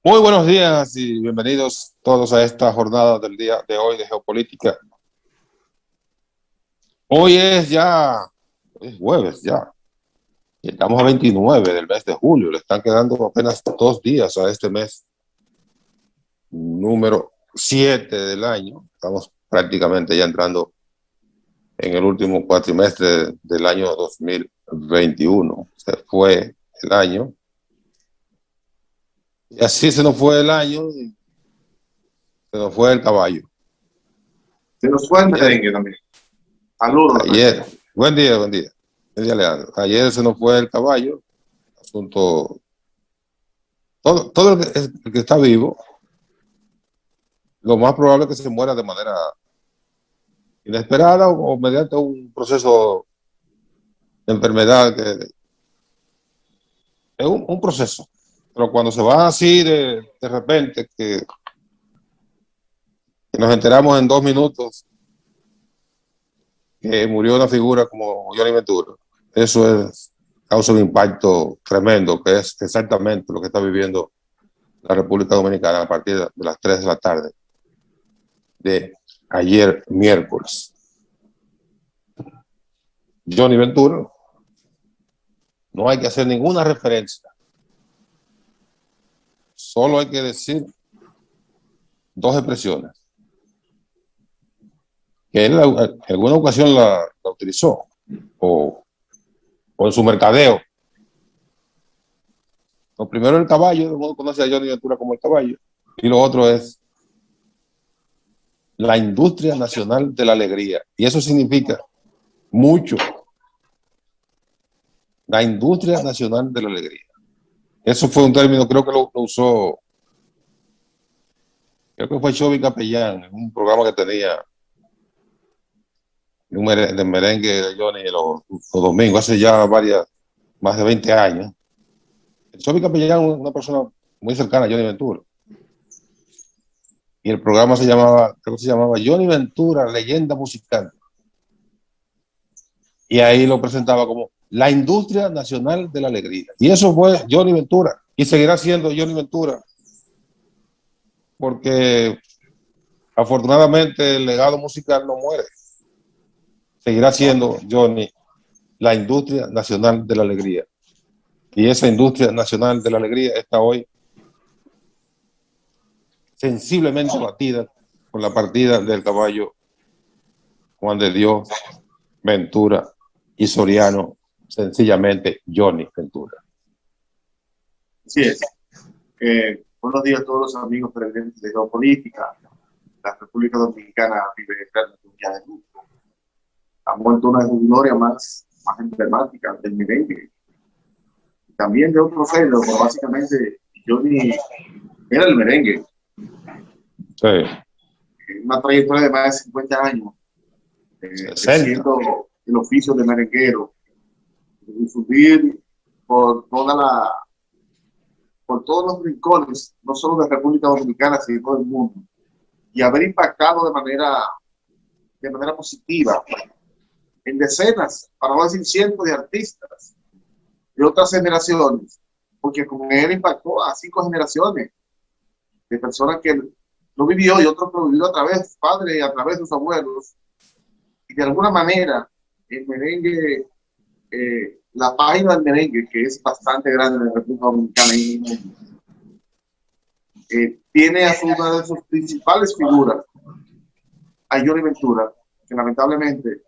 Muy buenos días y bienvenidos todos a esta jornada del día de hoy de geopolítica. Hoy es jueves ya, y estamos a 29 del mes de julio. Le están quedando apenas 2 días a este mes número 7 del año. Estamos prácticamente ya entrando en el último cuatrimestre del año 2021. Se fue el año y así se nos fue el año y se nos fue el caballo. Se nos fue el Ayer, merengue también. Saludos, Ayer, buen día, buen día. Buen día, Leandro. Ayer se nos fue el caballo, asunto, todo el que está vivo, lo más probable es que se muera de manera inesperada o mediante un proceso de enfermedad, que es un proceso. Pero cuando se va así de repente, que nos enteramos en 2 minutos que murió una figura como Johnny Ventura, eso causa un impacto tremendo, que es exactamente lo que está viviendo la República Dominicana a partir de las 3 de la tarde de ayer miércoles. Johnny Ventura, no hay que hacer ninguna referencia, solo hay que decir dos expresiones, que él en alguna ocasión la utilizó, o en su mercadeo. Lo primero es el caballo, todo el mundo conoce a Johnny Ventura como el caballo, y lo otro es la industria nacional de la alegría, y eso significa mucho, la industria nacional de la alegría. Eso fue un término, creo que lo usó, creo que fue Chovy Capellán, en un programa que tenía de merengue de Johnny los domingos, hace ya más de 20 años. Chovy Capellán es una persona muy cercana a Johnny Ventura. Y el programa creo que se llamaba Johnny Ventura, leyenda musical. Y ahí lo presentaba como la industria nacional de la alegría. Y eso fue Johnny Ventura. Y seguirá siendo Johnny Ventura, porque afortunadamente el legado musical no muere. Seguirá siendo Johnny la industria nacional de la alegría. Y esa industria nacional de la alegría está hoy sensiblemente batida por la partida del caballo Juan de Dios Ventura y Soriano, sencillamente Johnny Ventura. así es. Buenos días a todos los amigos televidentes de geopolítica. La República Dominicana vive realmente un día de luto. Ha muerto una de sus glorias más emblemáticas del merengue. También de otro género, pero básicamente Johnny era el merengue. Sí. Una trayectoria de más de 50 años, 60. ejerciendo el oficio de merenguero, de difundir por toda la por todos los rincones, no solo de República Dominicana, sino de todo el mundo, y haber impactado de manera positiva en decenas, para no decir cientos de artistas de otras generaciones, porque con él impactó a 5 generaciones de personas que no vivió y otros lo vivió a través de sus padres y a través de sus abuelos, y de alguna manera el merengue, la página del merengue, que es bastante grande en la República Dominicana y en el mundo, tiene a una de sus principales figuras, a Johnny Ventura, que lamentablemente,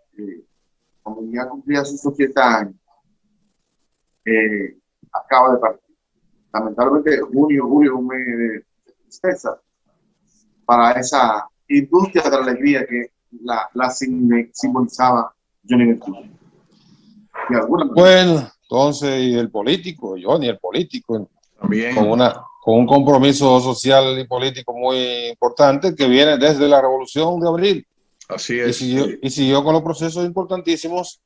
cuando ya cumplía sus 80 años, acaba de partir. Lamentablemente, julio es un mes de tristeza para esa industria de la alegría que la simbolizaba Johnny Ventura. De alguna manera. Bueno, entonces, y el político, Johnny, el político, También, con un compromiso social y político muy importante que viene desde la Revolución de Abril. así Y es. siguió con los procesos importantísimos.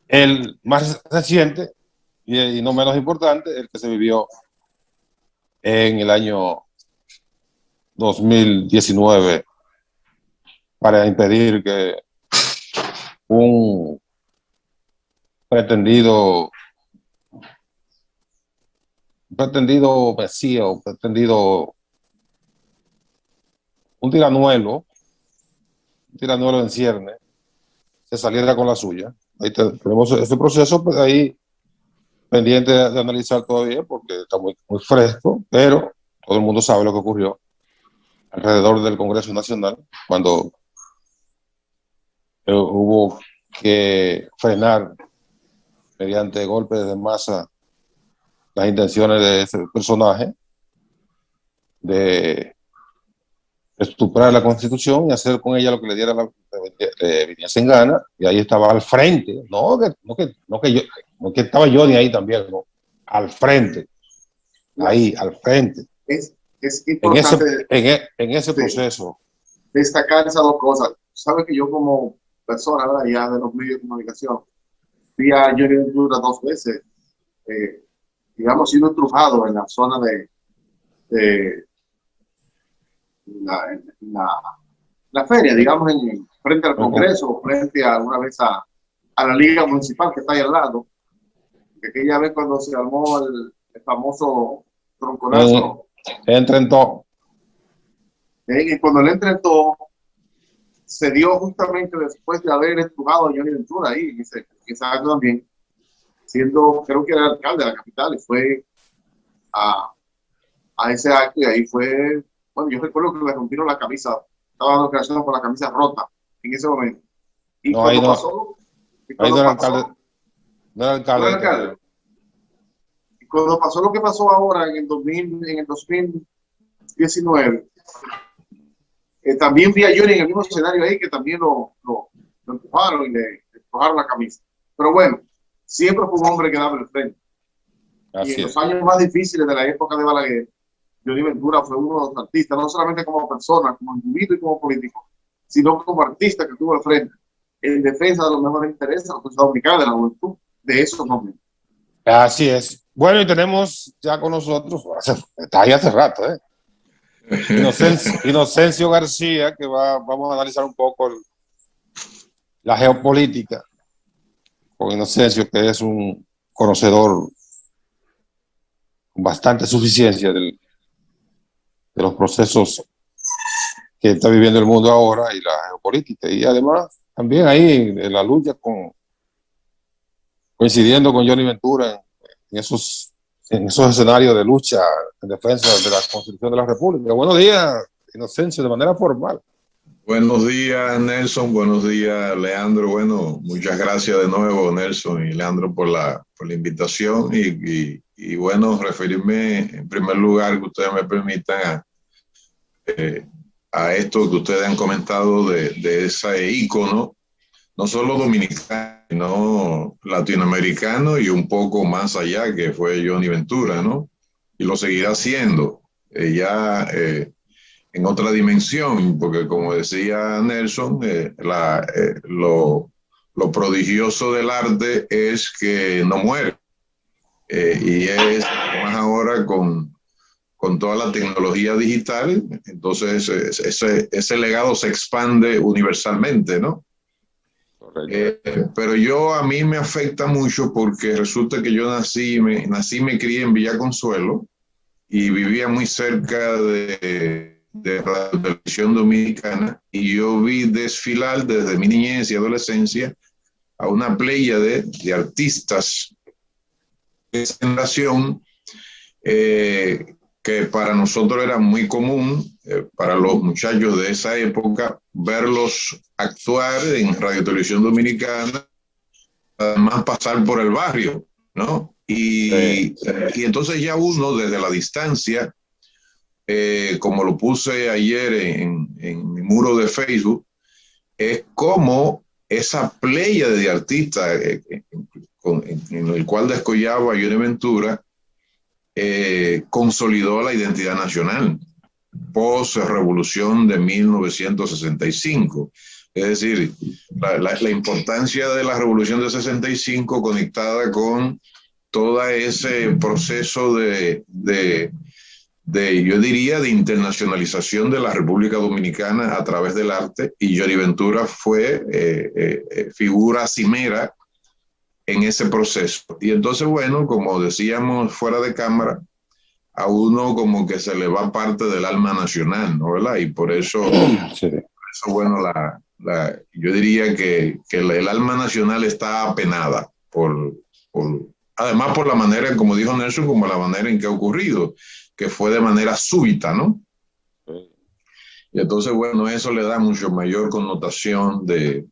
El más reciente, y no menos importante, el que se vivió en el año 2019 para impedir que un pretendido pretendido mesías o pretendido un tiranuelo en cierne, se saliera con la suya. Ahí tenemos ese proceso, pues ahí pendiente de analizar todavía porque está muy, muy fresco, pero todo el mundo sabe lo que ocurrió alrededor del Congreso Nacional cuando hubo que frenar mediante golpes de masa las intenciones de ese personaje de estuprar la Constitución y hacer con ella lo que le diera le viniese en gana, y ahí estaba al frente, no que estaba Johnny ahí también, no, al frente, ahí, al frente. Es importante en ese proceso. Destacar esas dos cosas. Sabes que yo como persona, ¿verdad?, ya de los medios de comunicación, fui a Johnny Ventura 2 veces, digamos, siendo estrujado en la zona de la feria, digamos, frente al Congreso, frente a alguna vez a la Liga Municipal que está ahí al lado, que aquella vez cuando se armó el famoso tronconazo. Entrenó. Y cuando él entrenó, se dio justamente después de haber estrujado a Johnny Ventura ahí, en ese acto también, siendo, creo que era el alcalde de la capital, y fue a ese acto, y ahí fue, bueno, yo recuerdo que le rompieron la camisa, estaba dando declaraciones con la camisa rota en ese momento. Y no, cuando ahí no, pasó, ahí no era alcalde. No era alcalde. Y cuando pasó lo que pasó ahora en el 2019, también vi a Johnny en el mismo escenario ahí, que también lo empujaron y le empujaron la camisa. Pero bueno, siempre fue un hombre que daba el frente. Así y en los años más difíciles de la época de Balaguer, Johnny Ventura fue uno de los artistas, no solamente como persona, como individuo y como político, sino como artista que estuvo al frente en defensa de los mejores intereses de la sociedad dominicana, de la juventud, de esos momentos. Así es. Bueno, y tenemos ya con nosotros, está ahí hace rato, Inocencio García, que vamos a analizar un poco la geopolítica con Inocencio, que es un conocedor con bastante suficiencia de los procesos que está viviendo el mundo ahora y la geopolítica, y además también ahí en la lucha coincidiendo con Johnny Ventura en esos escenarios de lucha en defensa de la Constitución de la República. Buenos días, Inocencio, de manera formal. Buenos días, Nelson. Buenos días, Leandro. Bueno, muchas gracias de nuevo, Nelson y Leandro, por la invitación. Y bueno, referirme en primer lugar, que ustedes me permitan a esto que ustedes han comentado de ese ícono, no solo dominicano, sino latinoamericano y un poco más allá, que fue Johnny Ventura, ¿no? Y lo seguirá siendo en otra dimensión, porque como decía Nelson, lo prodigioso del arte es que no muere. Y es más ahora con toda la tecnología digital, entonces ese legado se expande universalmente, ¿no? Pero a mí me afecta mucho porque resulta que yo nací y me crié en Villa Consuelo y vivía muy cerca de la televisión dominicana, y yo vi desfilar desde mi niñez y adolescencia a una pléyade de artistas de esa generación que para nosotros era muy común, para los muchachos de esa época, verlos actuar en Radio Televisión Dominicana, además pasar por el barrio, ¿no? Y entonces ya uno desde la distancia, como lo puse ayer en mi muro de Facebook, es como esa playa de artistas en el cual descollaba Johnny Ventura, consolidó la identidad nacional post-revolución de 1965. Es decir, la importancia de la revolución de 65 conectada con todo ese proceso yo diría, de internacionalización de la República Dominicana a través del arte, y Johnny Ventura fue figura cimera en ese proceso. Y entonces, bueno, como decíamos fuera de cámara, a uno como que se le va parte del alma nacional, ¿no? ¿Verdad? Y por eso, Sí. bueno, yo diría que el alma nacional está apenada además por la manera, como dijo Nelson, como la manera en que ha ocurrido, que fue de manera súbita, ¿no? Y entonces, bueno, eso le da mucho mayor connotación de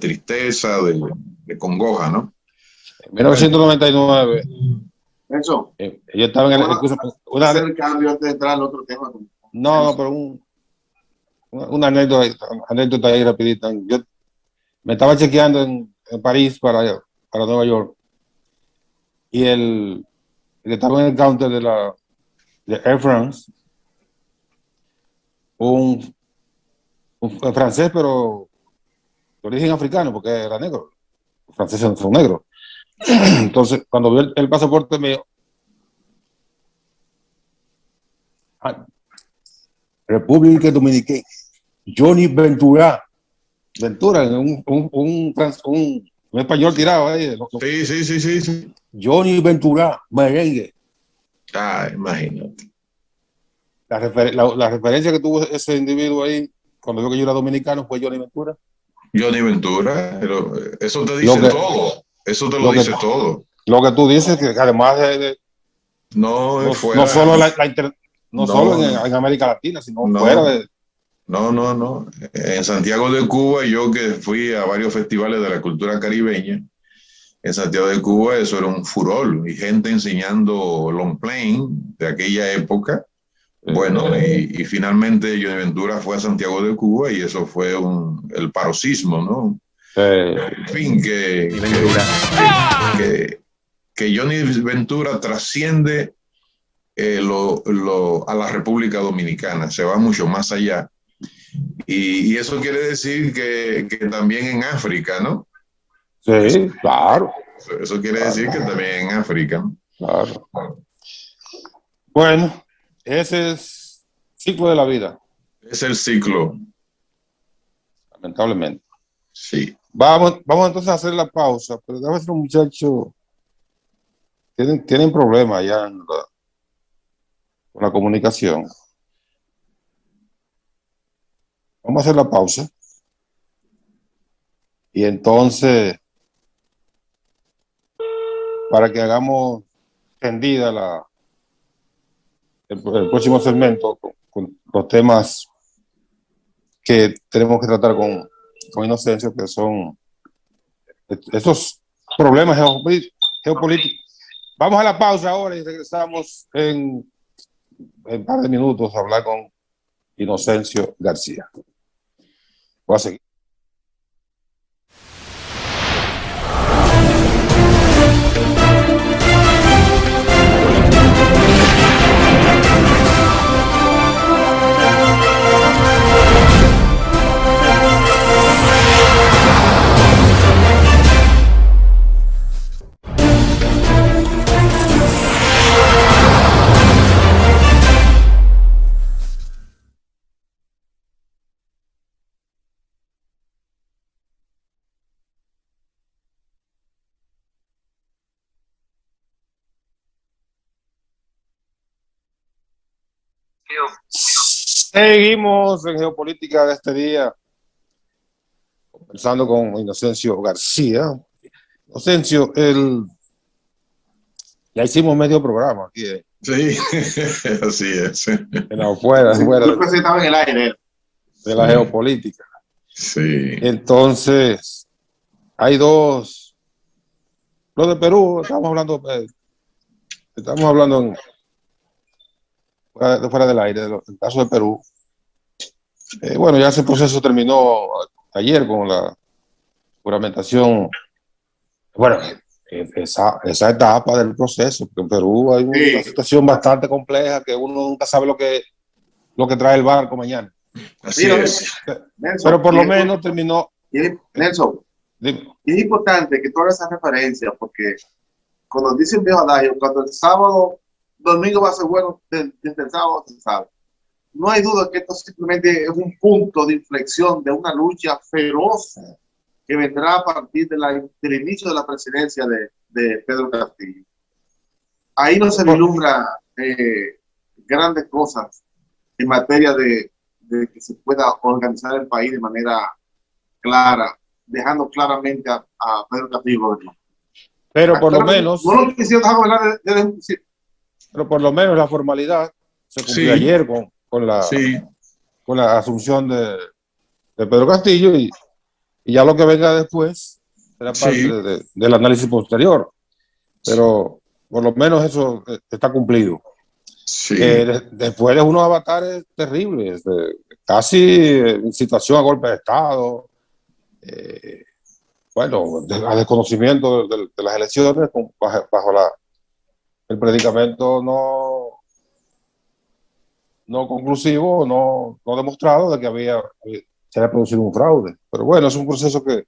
tristeza, de congoja, ¿no? En 1999, Eso. yo estaba en el curso. Hacer el cambio antes de entrar al otro tema. No, pero una anécdota ahí rapidita. Yo me estaba chequeando en París para Nueva York, y el que estaba en el counter de Air France, un francés, pero de origen africano, porque era negro. Los franceses son negros. Entonces, cuando vio el pasaporte mío, República Dominicana, Johnny Ventura, un español tirado ahí. Sí. Johnny Ventura, merengue. Imagínate. La referencia que tuvo ese individuo ahí, cuando vio que yo era dominicano, fue Johnny Ventura. Johnny Ventura, pero eso te dice todo. Eso te lo dice todo. Lo que tú dices, que además no solo en América Latina, sino fuera de... No. En Santiago de Cuba, yo que fui a varios festivales de la cultura caribeña, en Santiago de Cuba eso era un furor, y gente enseñando long plane de aquella época. Bueno, y finalmente Johnny Ventura fue a Santiago de Cuba y eso fue el paroxismo, ¿no? En fin, que Johnny Ventura trasciende a la República Dominicana, se va mucho más allá. Y eso quiere decir que también en África, ¿no? Sí, claro. Eso quiere decir que también en África. Claro. Bueno, ese es el ciclo de la vida. Es el ciclo. Lamentablemente. Sí. Vamos entonces a hacer la pausa, pero debe ser un muchacho. Tienen problemas ya con la comunicación. Vamos a hacer la pausa. Y entonces, para que hagamos tendida el próximo segmento con los temas que tenemos que tratar con Inocencio, que son esos problemas geopolíticos. Vamos a la pausa ahora y regresamos en un par de minutos a hablar con Inocencio García. Voy a seguir. Seguimos en geopolítica de este día, conversando con Inocencio García. Inocencio, ya hicimos medio programa aquí. Sí, así es. Fuera estaba en el aire de la geopolítica. Sí. Entonces, hay dos. Lo de Perú, estamos hablando fuera del aire, del caso de Perú. Bueno, ya ese proceso terminó ayer con la juramentación. Bueno, esa etapa del proceso, porque en Perú hay una situación bastante compleja que uno nunca sabe lo que trae el barco mañana. Así es. Nelson, pero por lo menos terminó. Nelson, es importante que tú hagas esa referencia, porque cuando dice un viejo adagio, cuando domingo va a ser bueno, desde el sábado se sabe. No hay duda que esto simplemente es un punto de inflexión de una lucha feroz que vendrá a partir del inicio de la presidencia de Pedro Castillo. Ahí no se vislumbra grandes cosas en materia de que se pueda organizar el país de manera clara, dejando claramente a Pedro Castillo gobernar. Pero por lo menos, no lo quisieron dejar gobernar desde un principio. pero por lo menos la formalidad se cumplió Sí, ayer sí, con la asunción de Pedro Castillo y ya lo que venga después será parte sí, del análisis posterior. Pero por lo menos eso está cumplido. sí. Después de unos avatares terribles, casi incitación a golpe de Estado, eh, bueno, a desconocimiento de las elecciones bajo el predicamento no conclusivo, no demostrado de que se había producido un fraude. Pero bueno, es un proceso que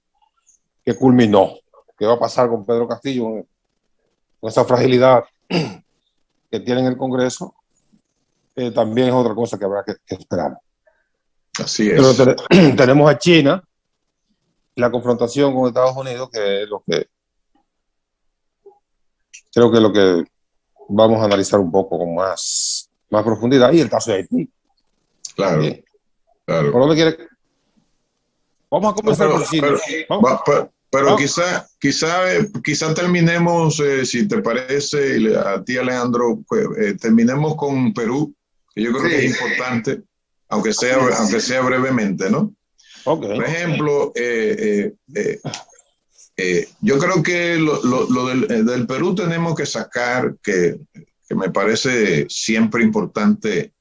culminó. ¿Qué va a pasar con Pedro Castillo con esa fragilidad que tiene en el Congreso? También es otra cosa que habrá que esperar. Así Pero es. tenemos a China, la confrontación con Estados Unidos, que es lo que creo que es lo que vamos a analizar un poco con más profundidad, y el caso de Haití. Claro, Bien. claro. ¿Por dónde quiere? Vamos a No, comenzar por China. pero Vamos. quizá terminemos, si te parece, a ti, Alejandro, pues, terminemos con Perú, que yo creo que es importante, aunque sea brevemente, ¿no? Okay. Por ejemplo, yo creo que lo del Perú tenemos que sacar, que me parece siempre importante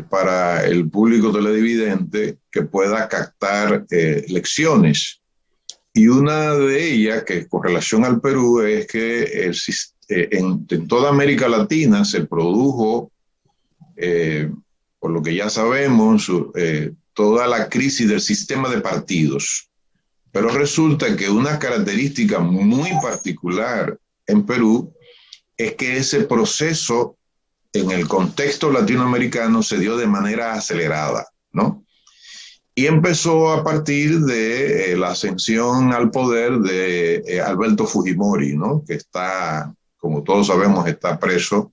para el público televidente, que pueda captar lecciones. Y una de ellas, que con relación al Perú, es que en toda América Latina se produjo, por lo que ya sabemos, toda la crisis del sistema de partidos. Pero resulta que una característica muy particular en Perú es que ese proceso en el contexto latinoamericano se dio de manera acelerada, ¿no? Y empezó a partir de la ascensión al poder de Alberto Fujimori, ¿no? Que está, como todos sabemos, está preso,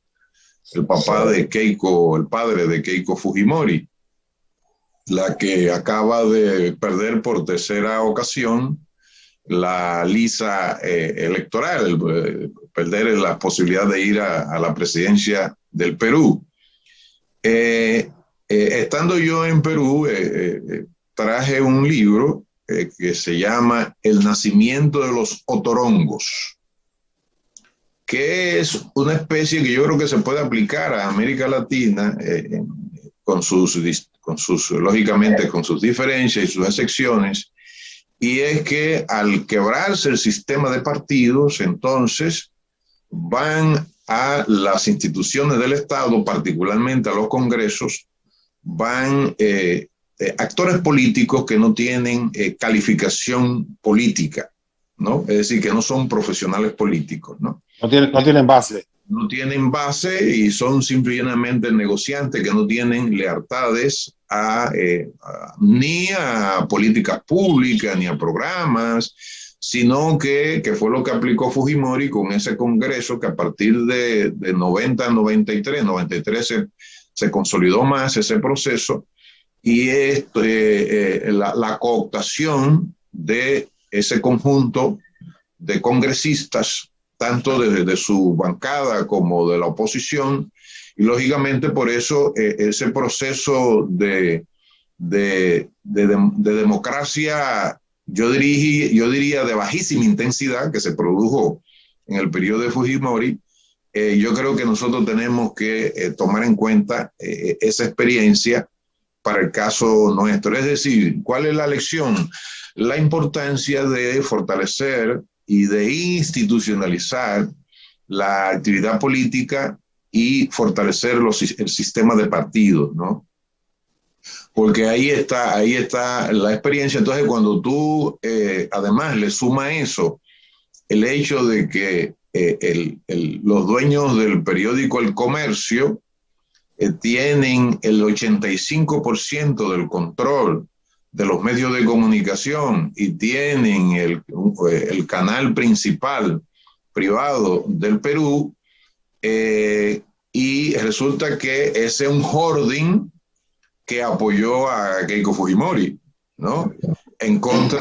el padre de Keiko Fujimori, la que acaba de perder por tercera ocasión la lista electoral, perder la posibilidad de ir a la presidencia del Perú. Estando yo en Perú, traje un libro que se llama El nacimiento de los otorongos, que es una especie que yo creo que se puede aplicar a América Latina lógicamente, con sus diferencias y sus excepciones, y es que al quebrarse el sistema de partidos, entonces van a las instituciones del Estado, particularmente a los congresos, van actores políticos que no tienen calificación política, ¿no? Es decir, que no son profesionales políticos, ¿no? No tienen base. No tienen base y son simplemente negociantes que no tienen lealtades ni a políticas públicas, ni a programas, sino que fue lo que aplicó Fujimori con ese congreso que a partir de 90, 93 se consolidó más ese proceso, y la cooptación de ese conjunto de congresistas, tanto desde su bancada como de la oposición, y lógicamente por eso ese proceso de democracia, yo diría de bajísima intensidad, que se produjo en el periodo de Fujimori, yo creo que nosotros tenemos que tomar en cuenta esa experiencia para el caso nuestro. Es decir, ¿cuál es la lección? La importancia de fortalecer y de institucionalizar la actividad política y fortalecer el sistema de partidos, ¿no? Porque ahí está la experiencia. Entonces, cuando tú además le sumas eso, el hecho de que los dueños del periódico El Comercio tienen el 85% del control de los medios de comunicación y tienen el canal principal privado del Perú, y resulta que ese es un hoarding que apoyó a Keiko Fujimori, ¿no? En contra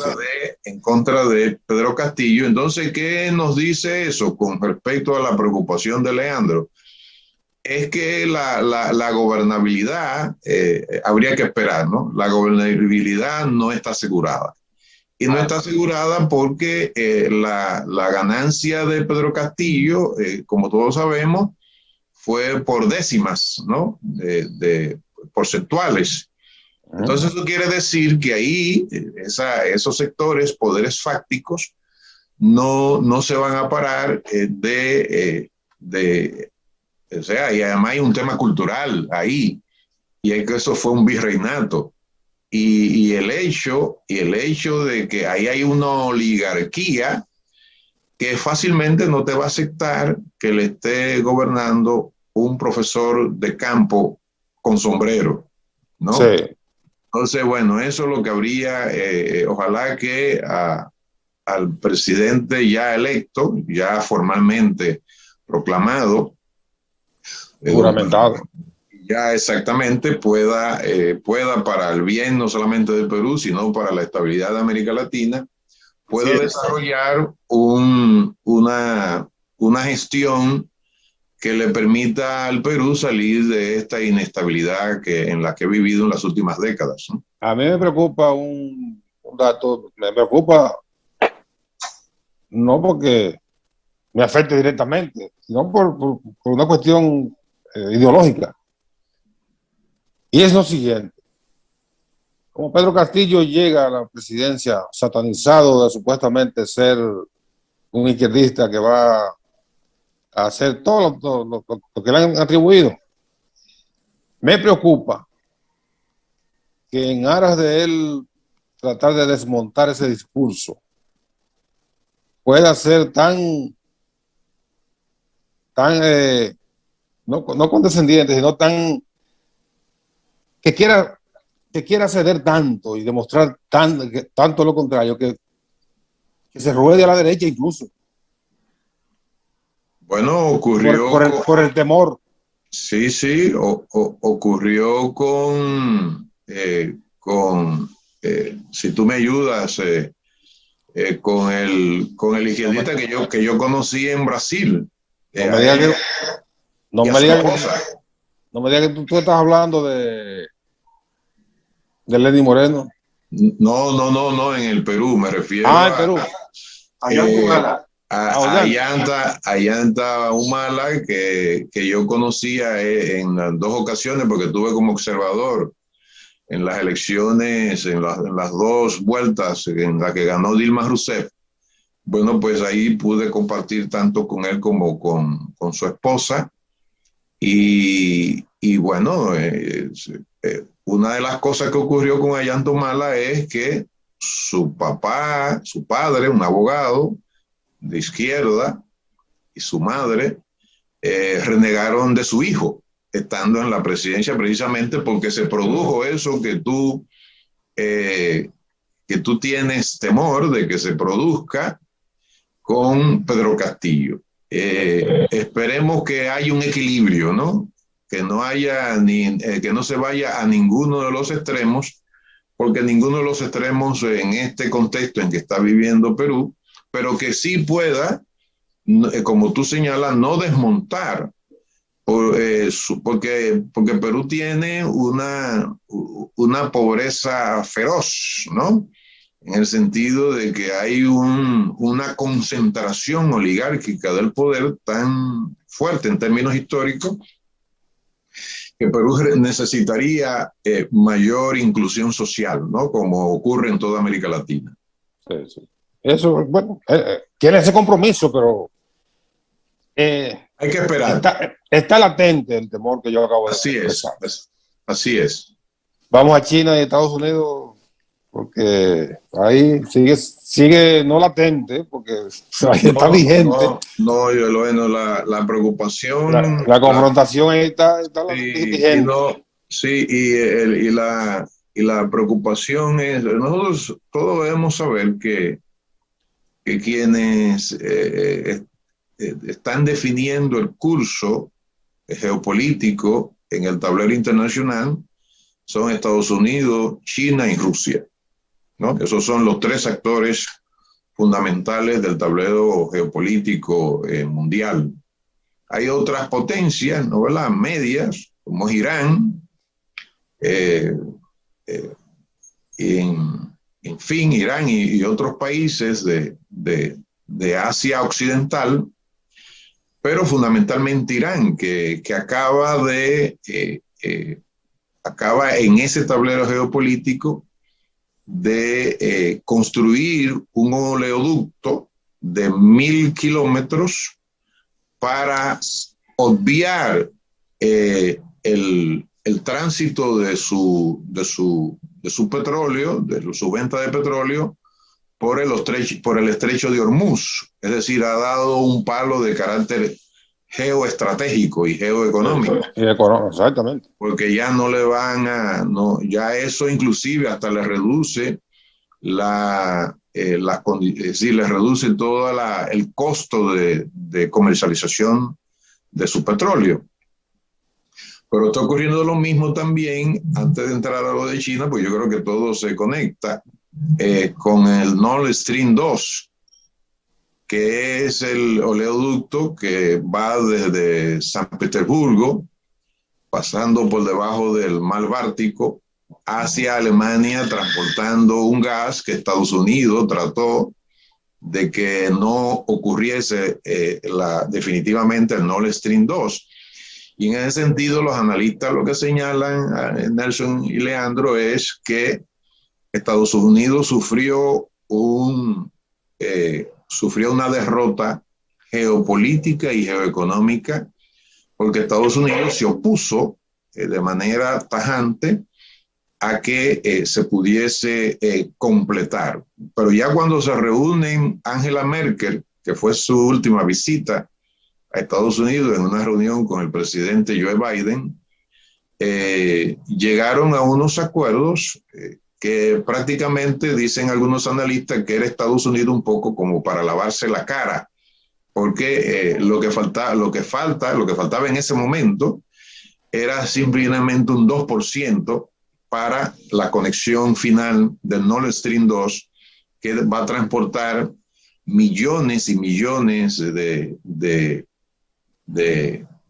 de Pedro Castillo. Entonces, ¿qué nos dice eso con respecto a la preocupación de Leandro? Es que la gobernabilidad, habría que esperar, ¿no? La gobernabilidad no está asegurada. Y no está asegurada porque la ganancia de Pedro Castillo, como todos sabemos, fue por décimas, ¿no? De porcentuales. Entonces eso quiere decir que ahí esos sectores, poderes fácticos, no se van a parar o sea, y además hay un tema cultural ahí, y es que eso fue un virreinato. Y el hecho de que ahí hay una oligarquía que fácilmente no te va a aceptar que le esté gobernando un profesor de campo con sombrero, ¿no? Sí. Entonces, bueno, eso es lo que habría, ojalá que al presidente ya electo, ya formalmente proclamado, Juramentado. ya exactamente pueda para el bien no solamente del Perú, sino para la estabilidad de América Latina, pueda desarrollar una gestión que le permita al Perú salir de esta inestabilidad en la que he vivido en las últimas décadas, ¿no? A mí me preocupa un dato, me preocupa no porque me afecte directamente, sino por una cuestión ideológica. Y es lo siguiente: como Pedro Castillo llega a la presidencia satanizado de supuestamente ser un izquierdista que va a hacer todo lo que le han atribuido, me preocupa que en aras de él tratar de desmontar ese discurso pueda ser tan no condescendiente, sino tan que quiera ceder tanto y demostrar tanto lo contrario, que se ruede a la derecha incluso. Bueno, ocurrió por el temor. Sí, ocurrió si tú me ayudas, con el izquierdista que yo conocí en Brasil. No me digas que tú estás hablando de Lenny Moreno. No, en el Perú me refiero. En Perú. Ayanta Humala, que yo conocía en las dos ocasiones porque estuve como observador en las elecciones, en las dos vueltas en la que ganó Dilma Rousseff. Bueno, pues ahí pude compartir tanto con él como con su esposa. Y bueno, una de las cosas que ocurrió con Ayanta Humala es que su padre, un abogado de izquierda, y su madre renegaron de su hijo estando en la presidencia, precisamente porque se produjo eso que tú tienes temor de que se produzca con Pedro Castillo. Esperemos que haya un equilibrio, ¿no? Que no haya que no se vaya a ninguno de los extremos, porque ninguno de los extremos en este contexto en que está viviendo Perú, pero que sí pueda, como tú señalas, no desmontar, porque Perú tiene una pobreza feroz, ¿no? En el sentido de que hay una concentración oligárquica del poder tan fuerte en términos históricos, que Perú necesitaría mayor inclusión social, ¿no? Como ocurre en toda América Latina. Sí. Eso, bueno, tiene ese compromiso, pero hay que esperar. Está latente el temor que yo acabo de expresar. Así es. Vamos a China y Estados Unidos, porque ahí sigue no latente, porque ahí está vigente. La preocupación. La confrontación ahí está vigente. Y la preocupación es, nosotros todos debemos saber que quienes están definiendo el curso geopolítico en el tablero internacional son Estados Unidos, China y Rusia, ¿no? Esos son los tres actores fundamentales del tablero geopolítico mundial. Hay otras potencias, ¿no? ¿Verdad? Medias, como Irán, en fin, Irán y otros países de Asia Occidental, pero fundamentalmente Irán, que acaba en ese tablero geopolítico de construir un oleoducto de 1.000 kilómetros para obviar el tránsito de su petróleo, de su venta de petróleo, por el estrecho de Hormuz. Es decir, ha dado un palo de carácter geoestratégico y geoeconómico. Exactamente. Porque ya no le van a, no, ya eso inclusive hasta le reduce es decir, le reduce todo el costo de comercialización de su petróleo. Pero está ocurriendo lo mismo también, antes de entrar a lo de China, pues yo creo que todo se conecta con el Nord Stream 2, que es el oleoducto que va desde San Petersburgo, pasando por debajo del mar Báltico, hacia Alemania, transportando un gas que Estados Unidos trató de que no ocurriese definitivamente el Nord Stream 2. Y en ese sentido, los analistas lo que señalan, Nelson y Leandro, es que Estados Unidos sufrió una derrota geopolítica y geoeconómica, porque Estados Unidos se opuso de manera tajante a que se pudiese completar. Pero ya cuando se reúnen Angela Merkel, que fue su última visita a Estados Unidos en una reunión con el presidente Joe Biden, llegaron a unos acuerdos que prácticamente, dicen algunos analistas, que era Estados Unidos un poco como para lavarse la cara, porque lo que faltaba en ese momento era simplemente un 2% para la conexión final del Nord Stream 2, que va a transportar millones y millones de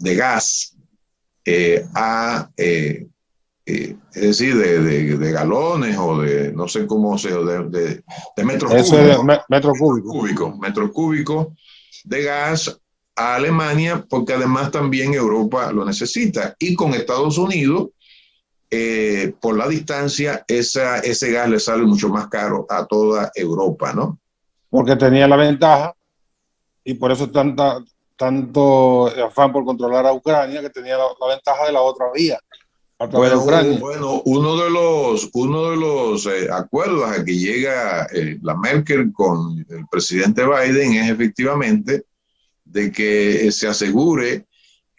gas es decir, de galones o de no sé cómo sea, de metros cúbicos de gas a Alemania, porque además también Europa lo necesita. Y con Estados Unidos, por la distancia, ese gas le sale mucho más caro a toda Europa, ¿no? Porque tenía la ventaja, y por eso tanto afán por controlar a Ucrania, que tenía la ventaja de la otra vía. Bueno, uno de los acuerdos a que llega la Merkel con el presidente Biden es efectivamente de que se asegure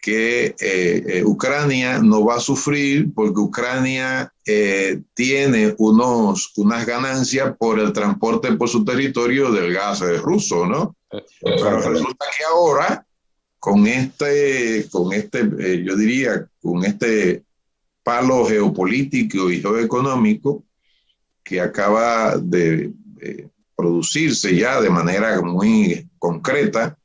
que Ucrania no va a sufrir, porque Ucrania tiene unas ganancias por el transporte por su territorio del gas ruso, ¿no? Pero resulta que ahora con yo diría, con este palo geopolítico y geoeconómico que acaba de producirse ya de manera muy concreta,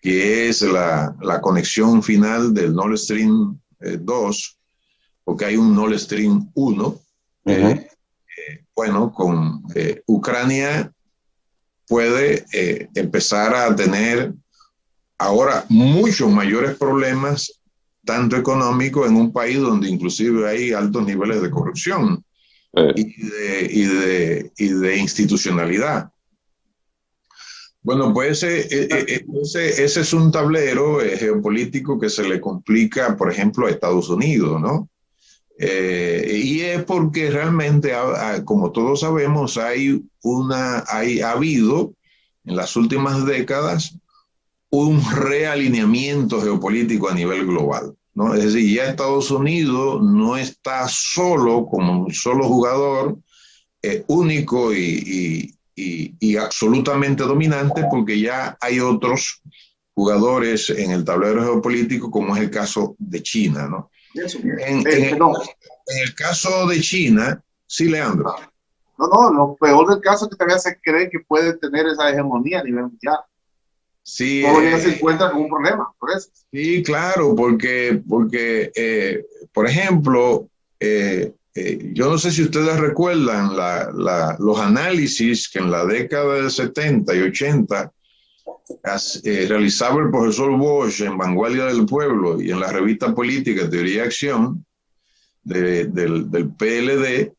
que es la conexión final del Nord Stream 2, porque hay un Nord Stream 1. Bueno, con Ucrania puede empezar a tener ahora muchos mayores problemas, tanto económicos, en un país donde inclusive hay altos niveles de corrupción y de institucionalidad. Bueno, pues ese es un tablero geopolítico que se le complica, por ejemplo, a Estados Unidos, ¿no? Y es porque realmente, como todos sabemos, ha habido en las últimas décadas un realineamiento geopolítico a nivel global, ¿no? Es decir, ya Estados Unidos no está solo como un solo jugador único y absolutamente dominante, porque ya hay otros jugadores en el tablero geopolítico, como es el caso de China, ¿no? En el caso de China, sí, Leandro. No, lo peor del caso es que todavía se cree que puede tener esa hegemonía a nivel mundial. Sí, todavía se encuentra con un problema, por eso. Sí, claro, porque por ejemplo, yo no sé si ustedes recuerdan los análisis que en la década de 70 y 80 realizaba el profesor Bosch en Vanguardia del Pueblo y en la revista política Teoría y Acción del PLD,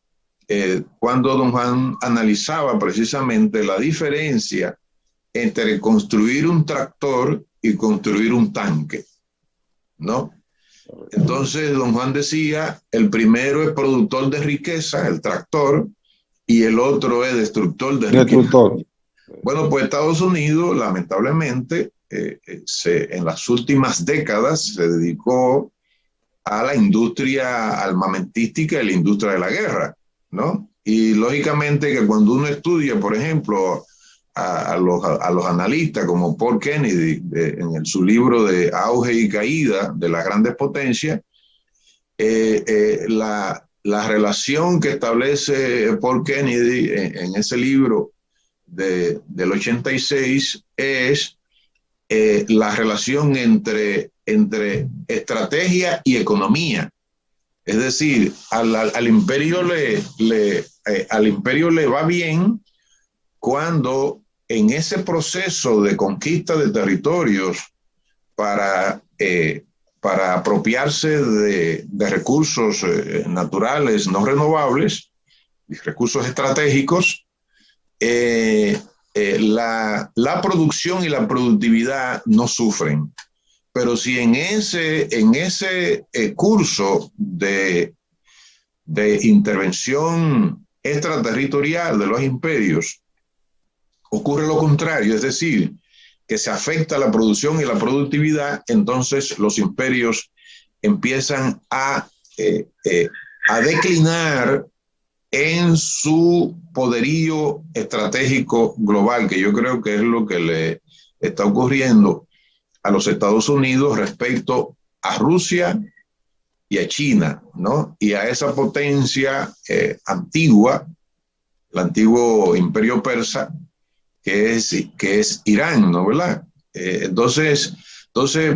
cuando don Juan analizaba precisamente la diferencia entre construir un tractor y construir un tanque, ¿no? Entonces, don Juan decía, el primero es productor de riqueza, el tractor, y el otro es destructor de riqueza. Bueno, pues Estados Unidos, lamentablemente, en las últimas décadas se dedicó a la industria armamentística y la industria de la guerra, ¿no? Y lógicamente que cuando uno estudia, por ejemplo, a los analistas como Paul Kennedy su libro de Auge y Caída de las Grandes Potencias, la relación que establece Paul Kennedy en ese libro del 86 es la relación entre estrategia y economía. Es decir, al imperio le va bien cuando en ese proceso de conquista de territorios para apropiarse de recursos naturales no renovables, recursos estratégicos, la producción y la productividad no sufren. Pero si en ese curso de intervención extraterritorial de los imperios ocurre lo contrario, es decir, que se afecta la producción y la productividad, entonces los imperios empiezan a declinar en su poderío estratégico global, que yo creo que es lo que le está ocurriendo a los Estados Unidos respecto a Rusia y a China, ¿no? Y a esa potencia antigua, el antiguo imperio persa, que es Irán, ¿no? ¿Verdad? Entonces,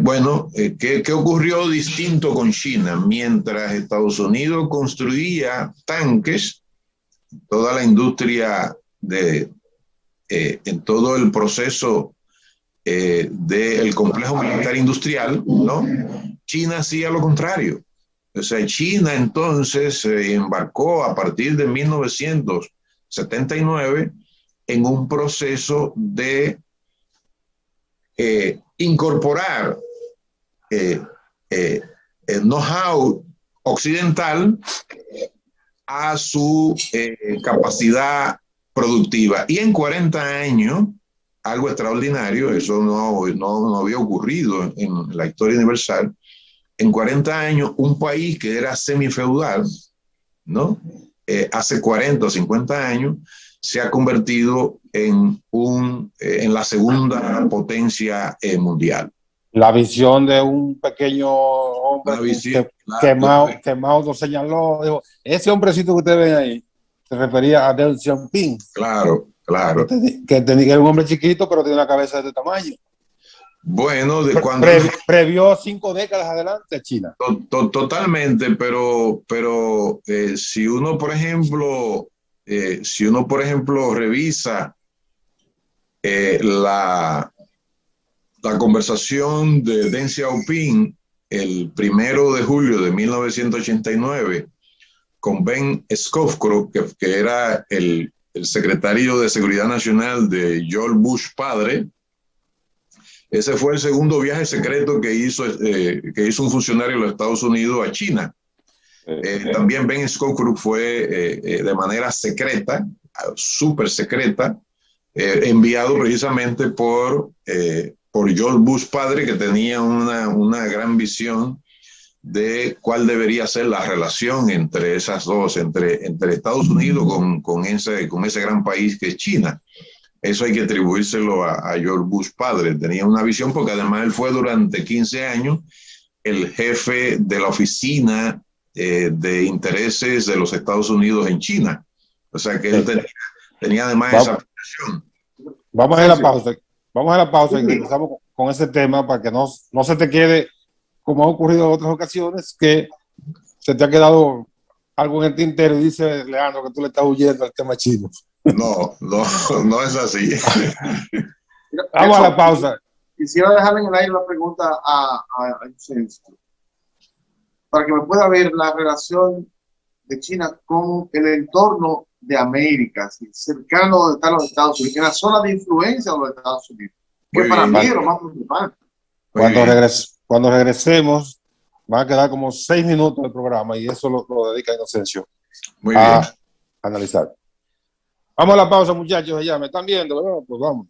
bueno, ¿qué ocurrió distinto con China? Mientras Estados Unidos construía tanques, toda la industria en todo el proceso del complejo militar industrial, ¿no? China hacía lo contrario. O sea, China entonces se embarcó a partir de 1979 en un proceso de incorporar el know-how occidental a su capacidad productiva. Y en 40 años, algo extraordinario, eso no había ocurrido en la historia universal, en 40 años, un país que era semifeudal, ¿no? Hace 40 o 50 años, se ha convertido en la segunda potencia mundial. La visión de un pequeño hombre que Mao lo señaló, dijo, ese hombrecito que ustedes ven ahí, se refería a Deng Xiaoping. Claro. Que era un hombre chiquito, pero tiene una cabeza de este tamaño. Bueno, previó 5 décadas adelante a China. Totalmente, pero si uno, por ejemplo, revisa la conversación de Deng Xiaoping el 1 de julio de 1989 con Ben Scowcroft, que era el secretario de Seguridad Nacional de George Bush padre. Ese fue el segundo viaje secreto que hizo un funcionario de los Estados Unidos a China. También Ben Scowcroft fue de manera secreta, súper secreta, enviado precisamente por George Bush padre, que tenía una gran visión de cuál debería ser la relación entre esas dos, entre Estados Unidos con ese gran país que es China. Eso hay que atribuírselo a George Bush padre. Tenía una visión porque además él fue durante 15 años el jefe de la oficina de intereses de los Estados Unidos en China. O sea que él tenía además esa presión. Vamos a la pausa. Vamos a la pausa y regresamos con ese tema para que no se te quede, como ha ocurrido en otras ocasiones, que se te ha quedado algo en el tintero y dice Leandro que tú le estás huyendo al tema chino. No es así. Vamos a la pausa. Quisiera dejar en el aire la pregunta a Inocencio, para que me pueda ver la relación de China con el entorno de América, cercano donde están los Estados Unidos, en la zona de influencia de los Estados Unidos, que para mí es lo más preocupante. Cuando regresemos, van a quedar como 6 minutos del programa y eso lo dedica Inocencio a analizar. Vamos a la pausa, muchachos, allá me están viendo, ¿verdad? Pues vamos.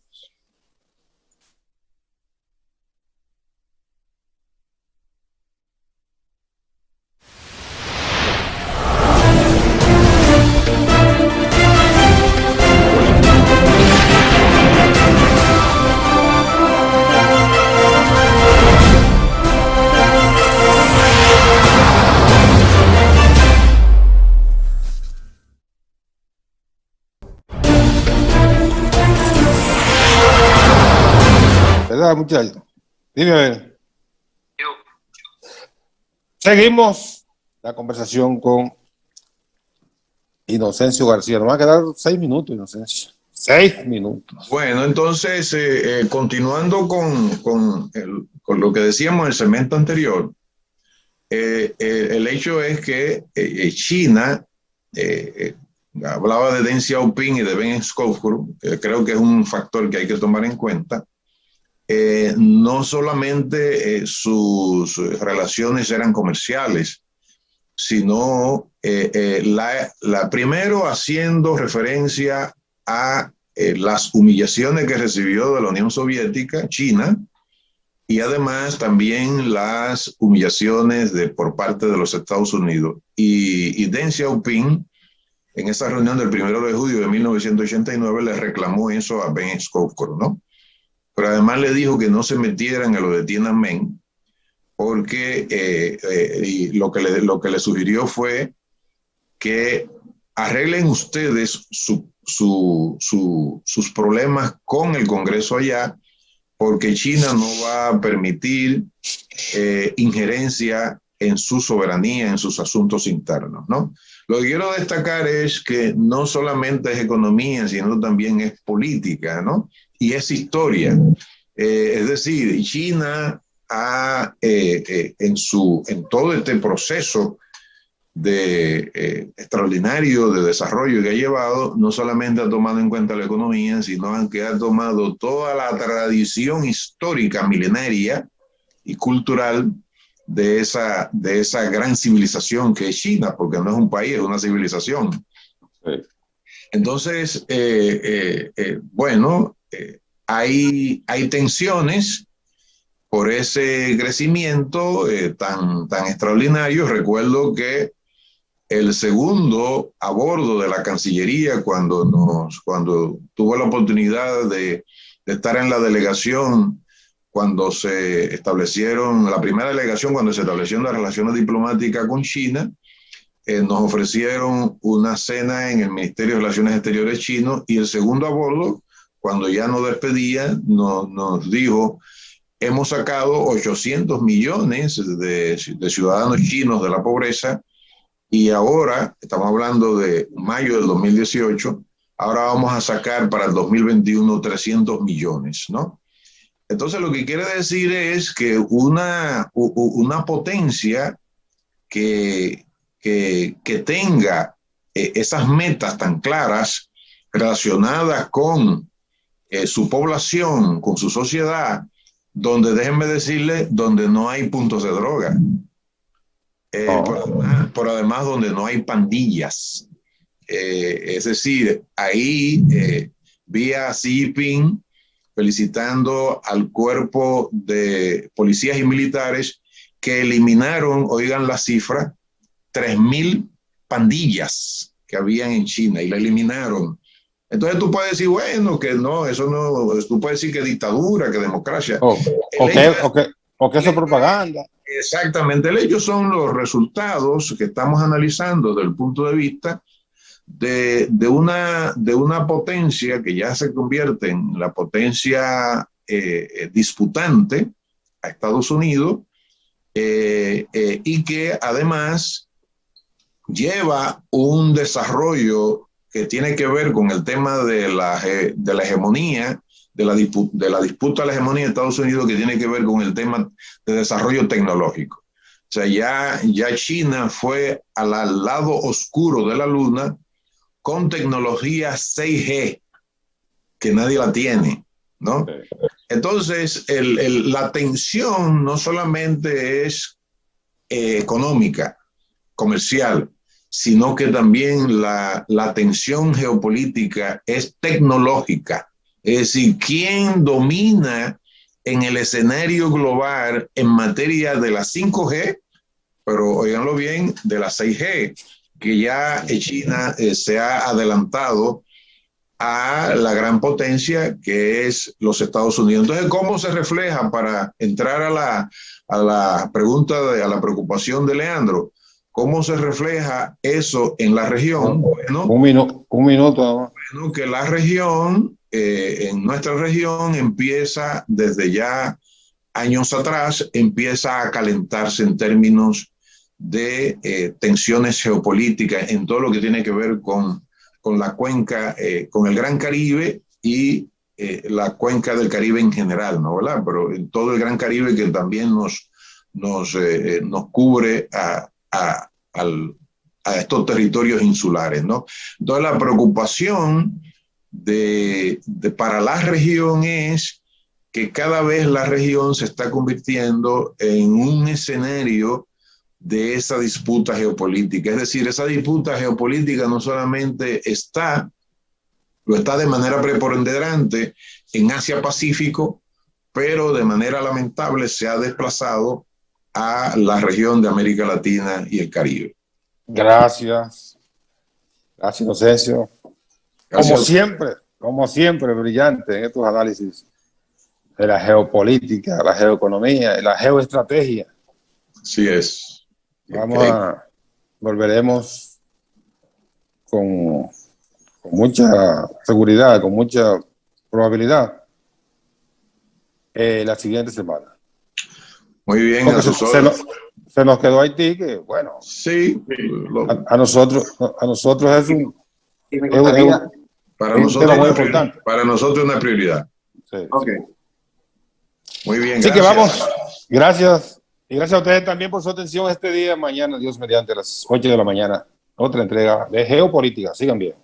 ¿Verdad, muchachos? Dime a ver. Seguimos la conversación con Inocencio García. Nos van a quedar 6 minutos, Inocencio. 6 minutos. Bueno, entonces, continuando con lo que decíamos en el segmento anterior, el hecho es que China, hablaba de Deng Xiaoping y de Ben Schofield, que creo que es un factor que hay que tomar en cuenta. No solamente sus relaciones eran comerciales, sino primero haciendo referencia a las humillaciones que recibió de la Unión Soviética, China, y además también las humillaciones por parte de los Estados Unidos. Y Deng Xiaoping, en esa reunión del 1 de julio de 1989, le reclamó eso a Ben Schofield, ¿no? Pero además le dijo que no se metieran a lo de Tiananmen, porque lo que le sugirió fue que arreglen ustedes sus problemas con el Congreso allá, porque China no va a permitir injerencia en su soberanía, en sus asuntos internos, ¿no? Lo que quiero destacar es que no solamente es economía, sino también es política, ¿no? Y es historia. Es decir, China en todo este proceso extraordinario de desarrollo que ha llevado, no solamente ha tomado en cuenta la economía, sino que ha tomado toda la tradición histórica, milenaria y cultural de esa gran civilización que es China, porque no es un país, es una civilización. Sí. Entonces, hay tensiones por ese crecimiento tan extraordinario. Recuerdo que el segundo a bordo de la Cancillería, cuando tuve la oportunidad de estar en la delegación, cuando se establecieron, la primera delegación, cuando se establecieron las relaciones diplomáticas con China, nos ofrecieron una cena en el Ministerio de Relaciones Exteriores chino, y el segundo a bordo, cuando ya nos despedía, nos dijo: hemos sacado 800 millones de ciudadanos chinos de la pobreza, y ahora, estamos hablando de mayo del 2018, ahora vamos a sacar para el 2021 300 millones, ¿no? Entonces, lo que quiere decir es que una potencia que tenga esas metas tan claras relacionadas con su población, con su sociedad, donde, déjenme decirle, donde no hay puntos de droga, por además donde no hay pandillas. Es decir, ahí vi a Xi Jinping felicitando al cuerpo de policías y militares que eliminaron, oigan la cifra, 3,000 pandillas que habían en China, y la eliminaron. Entonces tú puedes decir, bueno, que no, eso no, tú puedes decir que dictadura, que democracia. O que eso es propaganda. Exactamente, el hecho son los resultados que estamos analizando desde el punto de vista de una potencia que ya se convierte en la potencia disputante a Estados Unidos y que además lleva un desarrollo que tiene que ver con el tema de la hegemonía, de la disputa de la hegemonía de Estados Unidos, que tiene que ver con el tema de desarrollo tecnológico. O sea, ya China fue al lado oscuro de la luna con tecnología 6G, que nadie la tiene, ¿no? Entonces, la tensión no solamente es económica, comercial, sino que también la tensión geopolítica es tecnológica. Es decir, ¿quién domina en el escenario global en materia de la 5G? Pero óiganlo bien, de la 6G, que ya China se ha adelantado a la gran potencia que es los Estados Unidos. Entonces, ¿cómo se refleja, para entrar a la pregunta, a la preocupación de Leandro? ¿Cómo se refleja eso en la región? Bueno, un minuto. Bueno, que la región, en nuestra región, empieza desde ya años atrás, empieza a calentarse en términos de tensiones geopolíticas en todo lo que tiene que ver con la cuenca, con el Gran Caribe y la cuenca del Caribe en general, ¿no? ¿Verdad? Pero en todo el Gran Caribe, que también nos cubre a estos territorios insulares, ¿no? Entonces la preocupación para la región es que cada vez la región se está convirtiendo en un escenario de esa disputa geopolítica. Es decir, esa disputa geopolítica no solamente lo está de manera preponderante en Asia-Pacífico, pero de manera lamentable se ha desplazado a la región de América Latina y el Caribe. Gracias, Inocencio. Gracias. Como siempre, brillante en estos análisis de la geopolítica, la geoeconomía y la geoestrategia. Así es. Volveremos con mucha seguridad, con mucha probabilidad la siguiente semana. Muy bien. Se nos quedó Haití, que bueno, sí, a nosotros es un para nosotros es una prioridad. Sí. Okay. Muy bien. Así que vamos, gracias. Y gracias a ustedes también por su atención este día. Mañana, Dios mediante, a las 8 de la mañana, otra entrega de Geopolítica. Sigan bien.